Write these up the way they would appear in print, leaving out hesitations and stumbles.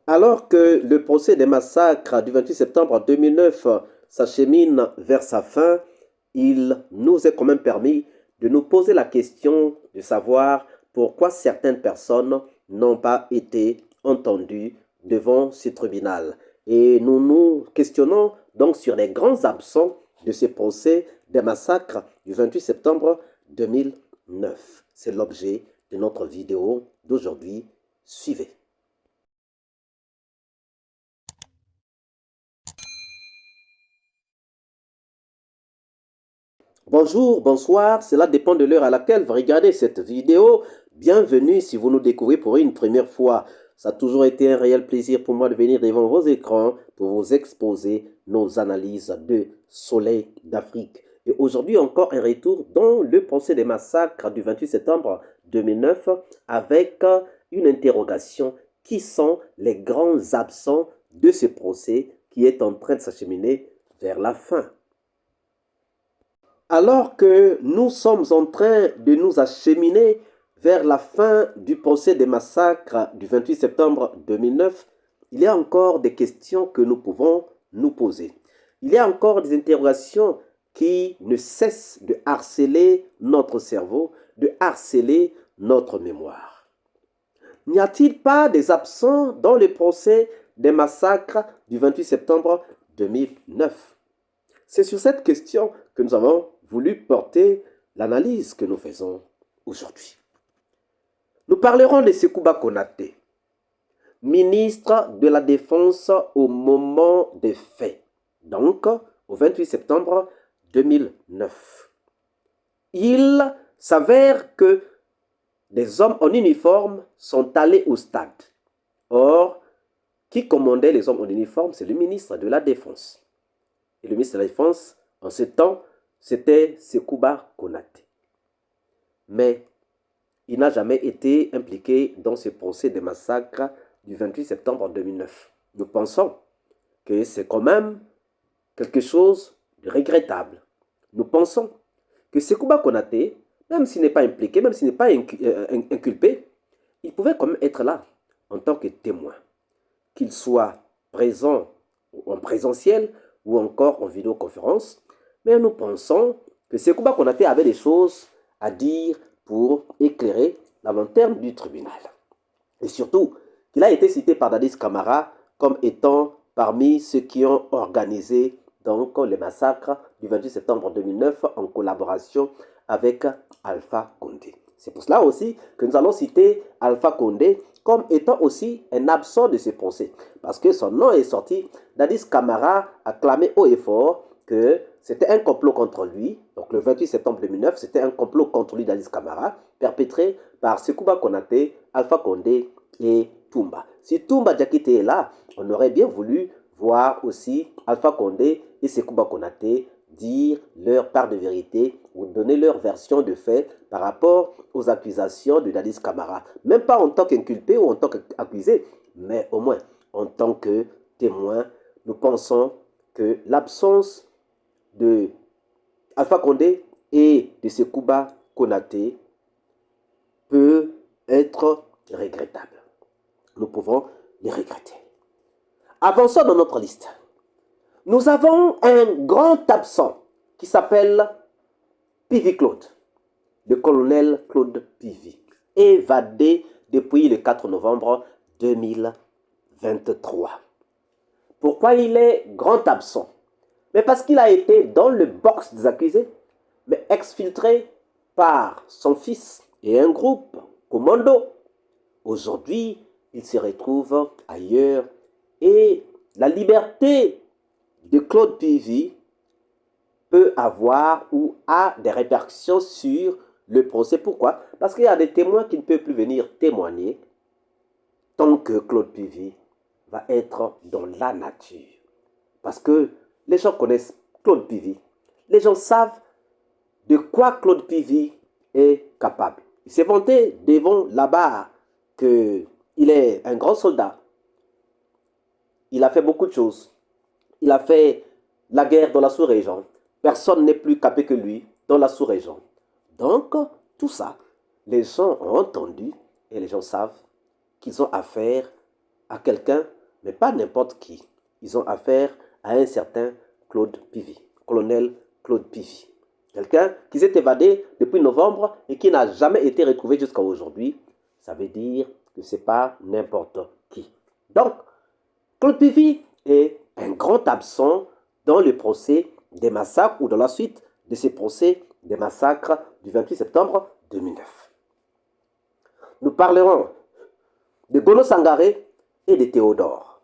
Alors que le procès des massacres du 28 septembre 2009 s'achemine vers sa fin, il nous est quand même permis de nous poser la question de savoir pourquoi certaines personnes n'ont pas été entendues devant ce tribunal. Et nous nous questionnons donc sur les grands absents de ce procès des massacres du 28 septembre 2009. C'est l'objet de notre vidéo d'aujourd'hui. Suivez. Bonjour, bonsoir, cela dépend de l'heure à laquelle vous regardez cette vidéo. Bienvenue si vous nous découvrez pour une première fois. Ça a toujours été un réel plaisir pour moi de venir devant vos écrans pour vous exposer nos analyses de Soleil d'Afrique. Et aujourd'hui encore un retour dans le procès des massacres du 28 septembre 2009 avec une interrogation: qui sont les grands absents de ce procès qui est en train de s'acheminer vers la fin? Alors que nous sommes en train de nous acheminer vers la fin du procès des massacres du 28 septembre 2009, il y a encore des questions que nous pouvons nous poser. Il y a encore des interrogations qui ne cessent de harceler notre cerveau, de harceler notre mémoire. N'y a-t-il pas des absents dans le procès des massacres du 28 septembre 2009? C'est sur cette question que nous avons voulu porter l'analyse que nous faisons aujourd'hui. Nous parlerons de Sekouba Konaté, ministre de la Défense au moment des faits, donc au 28 septembre 2009. Il s'avère que des hommes en uniforme sont allés au stade. Or, qui commandait les hommes en uniforme? C'est le ministre de la Défense. Et le ministre de la Défense, en ce temps, c'était Sekouba Konaté. Mais il n'a jamais été impliqué dans ce procès des massacres du 28 septembre 2009. Nous pensons que c'est quand même quelque chose de regrettable. Nous pensons que Sekouba Konaté, même s'il n'est pas impliqué, même s'il n'est pas inculpé, il pouvait quand même être là en tant que témoin. Qu'il soit présent en présentiel ou encore en vidéoconférence. Mais nous pensons que Sekouba Konaté avait des choses à dire pour éclairer la lanterne du tribunal. Et surtout, qu'il a été cité par Dadis Camara comme étant parmi ceux qui ont organisé donc les massacres du 28 septembre 2009 en collaboration avec Alpha Condé. C'est pour cela aussi que nous allons citer Alpha Condé comme étant aussi un absent de ce procès. Parce que son nom est sorti, Dadis Camara a clamé haut et fort que c'était un complot contre lui. Donc le 28 septembre 2009, c'était un complot contre lui, Dadis Camara, perpétré par Sekouba Konaté, Alpha Condé et Toumba. Si Toumba Diakité est là, on aurait bien voulu voir aussi Alpha Condé et Sekouba Konaté dire leur part de vérité ou donner leur version de fait par rapport aux accusations de Dadis Camara. Même pas en tant qu'inculpé ou en tant qu'accusé, mais au moins en tant que témoin. Nous pensons que l'absence de Alpha Condé et de Sekouba Konaté peut être regrettable. Nous pouvons les regretter. Avançons dans notre liste. Nous avons un grand absent qui s'appelle Pivi Claude, le colonel Claude Pivi, évadé depuis le 4 novembre 2023. Pourquoi il est grand absent? Mais parce qu'il a été dans le box des accusés, mais exfiltré par son fils et un groupe commando. Aujourd'hui, il se retrouve ailleurs et la liberté de Claude Pivi peut avoir ou a des répercussions sur le procès. Pourquoi? Parce qu'il y a des témoins qui ne peuvent plus venir témoigner tant que Claude Pivi va être dans la nature. Parce que les gens connaissent Claude Pivi. Les gens savent de quoi Claude Pivi est capable. Il s'est vanté devant la barre qu'il est un grand soldat. Il a fait beaucoup de choses. Il a fait la guerre dans la sous-région. Personne n'est plus capé que lui dans la sous-région. Donc, tout ça, les gens ont entendu et les gens savent qu'ils ont affaire à quelqu'un mais pas n'importe qui. Ils ont affaire à un certain Claude Pivy, colonel Claude Pivy. Quelqu'un qui s'est évadé depuis novembre et qui n'a jamais été retrouvé jusqu'à aujourd'hui. Ça veut dire que ce n'est pas n'importe qui. Donc, Claude Pivy est un grand absent dans le procès des massacres ou dans la suite de ces procès des massacres du 28 septembre 2009. Nous parlerons de Gono Sangaré et de Théodore.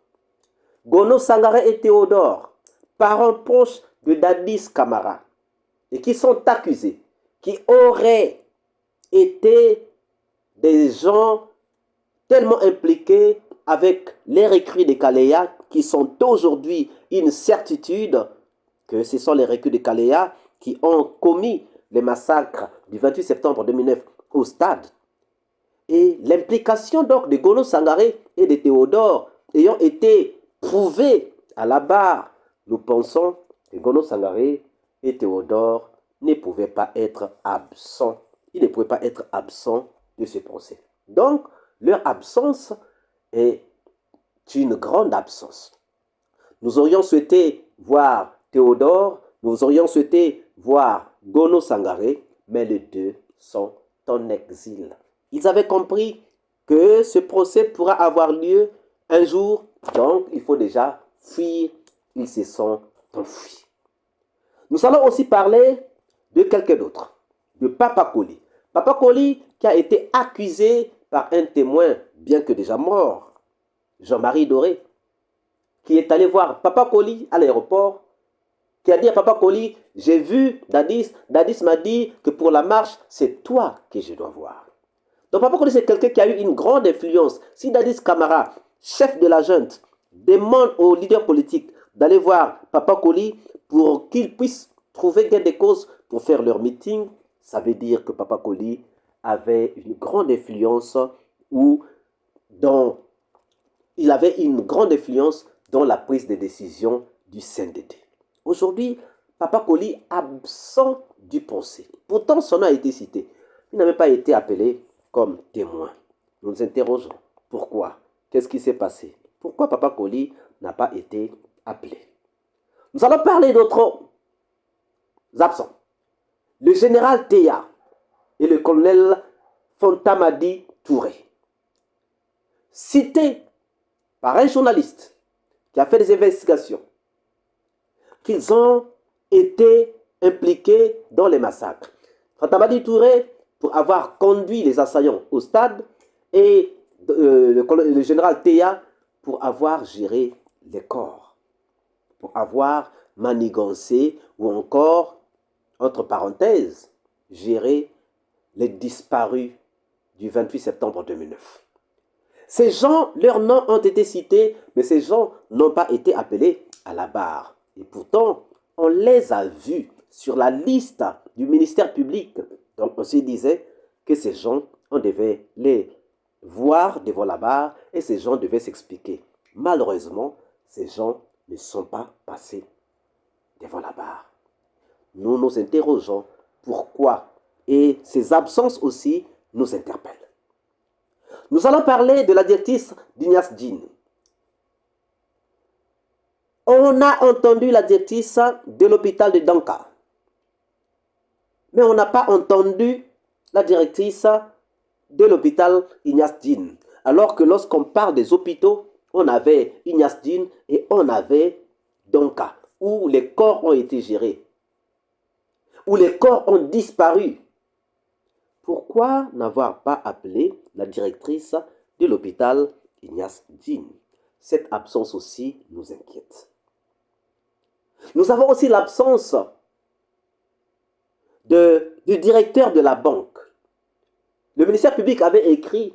Gono Sangaré et Théodore, parents proches de Dadis Camara, et qui sont accusés, qui auraient été des gens tellement impliqués avec les recrues de Kaléa, qui sont aujourd'hui une certitude que ce sont les recrues de Kaléa qui ont commis les massacres du 28 septembre 2009 au stade. Et l'implication donc de Gono Sangaré et de Théodore ayant été prouvée à la barre, nous pensons que Gono Sangaré et Théodore ne pouvaient pas être absents. Ils ne pouvaient pas être absents de ce procès. Donc, leur absence est une grande absence. Nous aurions souhaité voir Théodore, nous aurions souhaité voir Gono Sangaré, mais les deux sont en exil. Ils avaient compris que ce procès pourra avoir lieu un jour, donc il faut déjà fuir. Ils se sont enfuis. Nous allons aussi parler de quelqu'un d'autre, de Papa Koli. Papa Koli qui a été accusé par un témoin, bien que déjà mort, Jean-Marie Doré, qui est allé voir Papa Koli à l'aéroport, qui a dit à Papa Koli, j'ai vu Dadis, Dadis m'a dit que pour la marche, c'est toi que je dois voir. Donc Papa Koli, c'est quelqu'un qui a eu une grande influence. Si Dadis Camara, chef de la junte, demande aux leaders politiques d'aller voir Papa Koli pour qu'ils puissent trouver gain de cause pour faire leur meeting, ça veut dire que Papa Koli avait une grande influence ou dans, il avait une grande influence dans la prise de décision du CNDD. Aujourd'hui, Papa Koli absent du procès. Pourtant, son nom a été cité. Il n'avait pas été appelé comme témoin. Nous nous interrogeons. Pourquoi? Qu'est-ce qui s'est passé? Pourquoi Papa Koli n'a pas été appelé? Nous allons parler d'autres absents. Le général Théa et le colonel Fontamadi Touré. Cités par un journaliste qui a fait des investigations, qu'ils ont été impliqués dans les massacres. Fontamadi Touré pour avoir conduit les assaillants au stade et le général Théa pour avoir géré les corps, pour avoir manigancé ou encore, entre parenthèses, géré les disparus du 28 septembre 2009. Ces gens, leurs noms ont été cités, mais ces gens n'ont pas été appelés à la barre. Et pourtant, on les a vus sur la liste du ministère public. Donc on se disait que ces gens, on devait les voir devant la barre et ces gens devaient s'expliquer. Malheureusement, ces gens ne sont pas passés devant la barre. Nous nous interrogeons pourquoi et ces absences aussi nous interpellent. Nous allons parler de la directrice d'Ignace Djin. On a entendu la directrice de l'hôpital de Danka, mais on n'a pas entendu la directrice de l'hôpital Ignace Djin. Alors que lorsqu'on parle des hôpitaux, on avait Ignace Djin et on avait Danka, où les corps ont été gérés, où les corps ont disparu. Pourquoi n'avoir pas appelé la directrice de l'hôpital Ignace Djin? Cette absence aussi nous inquiète. Nous avons aussi l'absence du directeur de la banque. Le ministère public avait écrit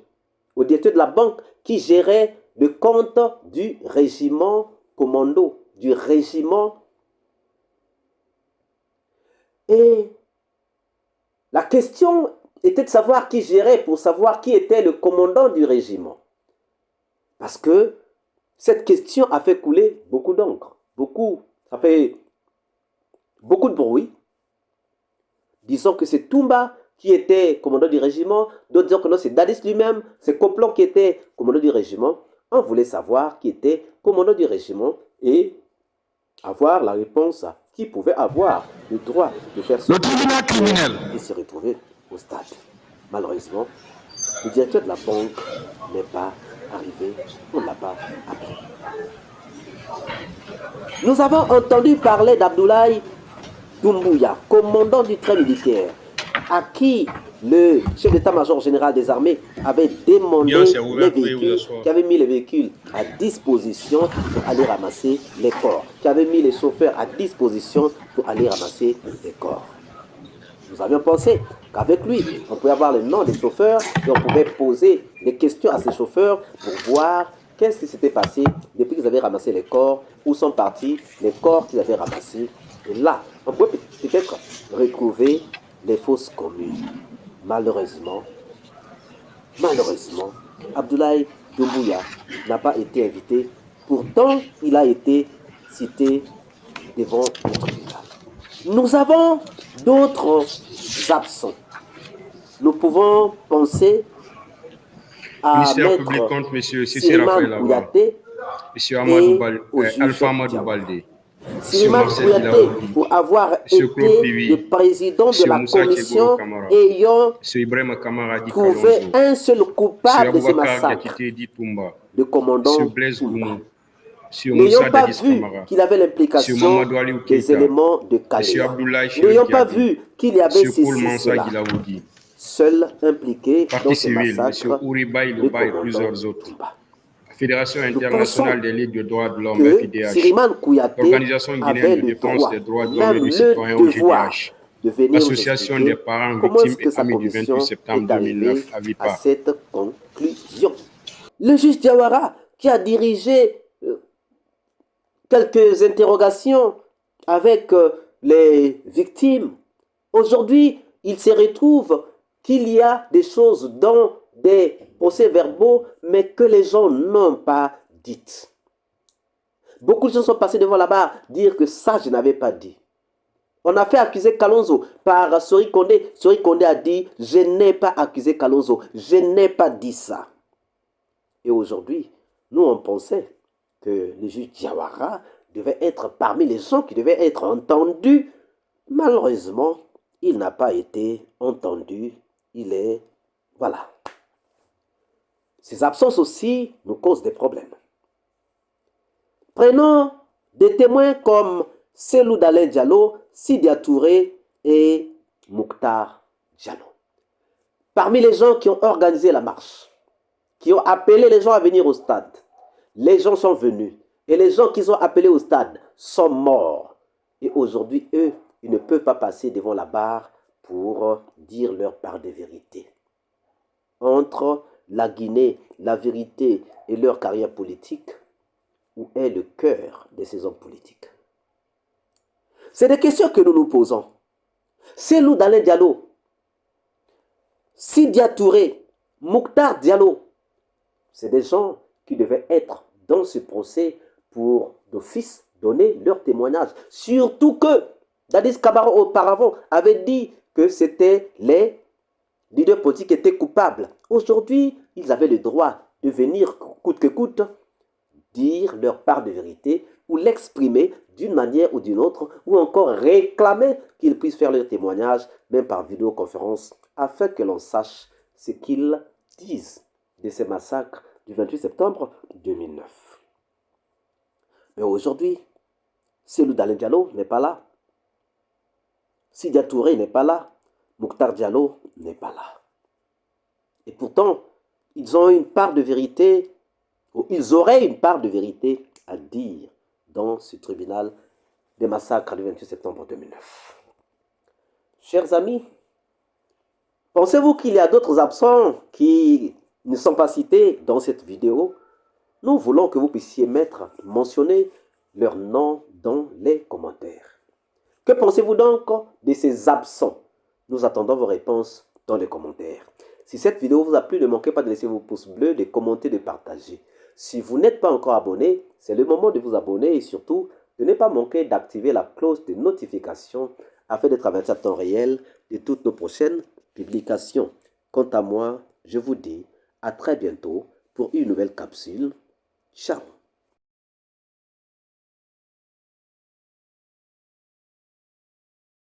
au directeur de la banque qui gérait le compte du régiment commando, du régiment. Et la question était de savoir qui gérait pour savoir qui était le commandant du régiment. Parce que cette question a fait couler beaucoup d'encre. Ça fait beaucoup de bruit. Disons que c'est Toumba qui était commandant du régiment. D'autres disent que non, c'est Dadis lui-même, c'est Coplon qui était commandant du régiment. On voulait savoir qui était commandant du régiment et avoir la réponse à qui pouvait avoir le droit de faire son Le tribunal criminel. et se retrouver au stade. Malheureusement, le directeur de la banque n'est pas arrivé, on ne l'a pas appelé. Nous avons entendu parler d'Abdoulaye Doumbouya, commandant du trait militaire, à qui le chef d'état-major général des armées avait demandé les véhicules, qui avait mis les véhicules à disposition pour aller ramasser les corps, qui avait mis les chauffeurs à disposition pour aller ramasser les corps. Nous avions pensé qu'avec lui, on pouvait avoir le nom des chauffeurs et on pouvait poser des questions à ces chauffeurs pour voir qu'est-ce qui s'était passé depuis qu'ils avaient ramassé les corps, où sont partis les corps qu'ils avaient ramassés. Et là, on pouvait peut-être retrouver les fausses communes. Malheureusement, Abdoulaye Doumbouya n'a pas été invité. Pourtant, il a été cité devant le tribunal. Nous avons d'autres absents. Nous pouvons penser à Maître Siriman Kouyaté et Alpha Amadou Baldé. Siriman Kouyaté, pour avoir été le président de la commission ayant trouvé un seul coupable de ce massacre, le commandant Toumba. N'ayant pas vu qu'il avait l'implication des éléments de Kalea, n'ayant pas vu qu'il y avait ceci, cela, seul impliqué dans ce massacre, le commandant Toumba. Fédération Nous internationale des ligues de droits de l'homme, que FIDH, Siriman Kouyaté l'Organisation avait guinéenne de le défense droit, des droits de l'homme même et du le citoyen, devoir OGDH, de venir nous l'Association des expliquer parents comment victimes est-ce que et sa amis du commission 28 septembre est arrivée 2009 à à Vipa. cette conclusion. Le juge Diawara, qui a dirigé quelques interrogations avec les victimes, aujourd'hui, il se retrouve qu'il y a des choses dans des procès-verbaux, mais que les gens n'ont pas dites. Beaucoup de gens sont passés devant la barre dire que ça, je n'avais pas dit. On a fait accuser Kalonzo par Sori Kondé. Sori Kondé a dit, je n'ai pas accusé Kalonzo, je n'ai pas dit ça. Et aujourd'hui, nous, on pensait que le juge Diawara devait être parmi les gens qui devaient être entendus. Malheureusement, il n'a pas été entendu. Il est... Voilà. Ces absences aussi nous causent des problèmes. Prenons des témoins comme Selou Dalen Diallo, Sidia Touré et Mouktar Diallo. Parmi les gens qui ont organisé la marche, qui ont appelé les gens à venir au stade, les gens sont venus. Et les gens qu'ils ont appelés au stade sont morts. Et aujourd'hui, eux, ils ne peuvent pas passer devant la barre pour dire leur part de vérité. Entre la Guinée, la vérité et leur carrière politique, où est le cœur de ces hommes politiques? C'est des questions que nous nous posons. Selou Dalen Diallo, Sidia Touré, Mouktar Diallo, c'est des gens qui devaient être dans ce procès pour d'office donner leur témoignage. Surtout que Dadis Kabaro auparavant avait dit que c'était les leaders politiques qui étaient coupables. Aujourd'hui, ils avaient le droit de venir coûte que coûte dire leur part de vérité ou l'exprimer d'une manière ou d'une autre, ou encore réclamer qu'ils puissent faire leur témoignage, même par vidéoconférence, afin que l'on sache ce qu'ils disent de ces massacres du 28 septembre 2009. Mais aujourd'hui, Selou Dalen Diallo n'est pas là. Sidia Touré n'est pas là. Mouktar Diallo n'est pas là. Et pourtant, ils ont une part de vérité, ou ils auraient une part de vérité à dire dans ce tribunal des massacres du 28 septembre 2009. Chers amis, pensez-vous qu'il y a d'autres absents qui ne sont pas cités dans cette vidéo? Nous voulons que vous puissiez mentionner leur nom dans les commentaires. Que pensez-vous donc de ces absents? Nous attendons vos réponses dans les commentaires. Si cette vidéo vous a plu, ne manquez pas de laisser vos pouces bleus, de commenter, de partager. Si vous n'êtes pas encore abonné, c'est le moment de vous abonner et surtout de ne pas manquer d'activer la cloche de notification afin d'être averti à temps réel de toutes nos prochaines publications. Quant à moi, je vous dis à très bientôt pour une nouvelle capsule Ciao.